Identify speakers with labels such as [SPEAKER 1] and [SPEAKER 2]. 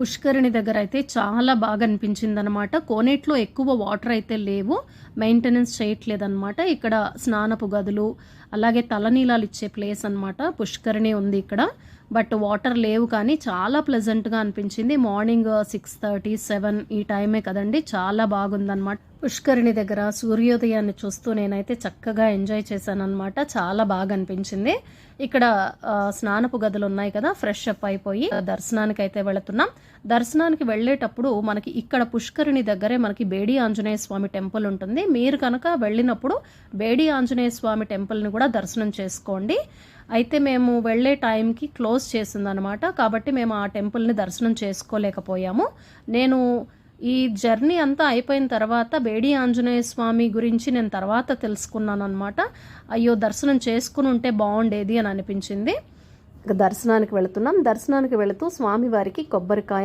[SPEAKER 1] పుష్కరిణి దగ్గర అయితే చాలా బాగా అనిపించిందనమాట. కోనేట్లో ఎక్కువ వాటర్ అయితే లేవు. మెయింటెనెన్స్ చేయట్లేదనమాట. ఇక్కడ స్నానపు గదులు, అలాగే తలనీలాలు ఇచ్చే ప్లేస్ అనమాట. పుష్కరిణి ఉంది ఇక్కడ. బట్ వాటర్ లేవు కానీ చాలా ప్లెజెంట్‌గా అనిపించింది. మార్నింగ్ 6:30, 7 ఈ టైమే కదండీ! చాలా బాగుందనమాట. పుష్కరిణి దగ్గర సూర్యోదయాన్ని చూస్తూ నేనైతే చక్కగా ఎంజాయ్ చేశాననమాట. చాలా బాగా అనిపించింది. ఇక్కడ స్నానపు గదులు ఉన్నాయి కదా! ఫ్రెష్ అప్ అయిపోయి దర్శనానికైతే వెళుతున్నాం. దర్శనానికి వెళ్ళేటప్పుడు మనకి ఇక్కడ పుష్కరిణి దగ్గరే మనకి బేడి ఆంజనేయ స్వామి టెంపుల్ ఉంటుంది. మీరు కనుక వెళ్ళినప్పుడు బేడి ఆంజనేయ స్వామి టెంపుల్ని కూడా దర్శనం చేసుకోండి. అయితే మేము వెళ్ళే టైంకి క్లోజ్ చేసిందనమాట. కాబట్టి మేము ఆ టెంపుల్ని దర్శనం చేసుకోలేకపోయాము. నేను ఈ జర్నీ అంతా అయిపోయిన తర్వాత బేడి ఆంజనేయ స్వామి గురించి నేను తర్వాత తెలుసుకున్నాను అనమాట. అయ్యో, దర్శనం చేసుకుని ఉంటే బాగుండేది అని అనిపించింది. దర్శనానికి వెళుతున్నాం. దర్శనానికి వెళుతూ స్వామివారికి కొబ్బరికాయ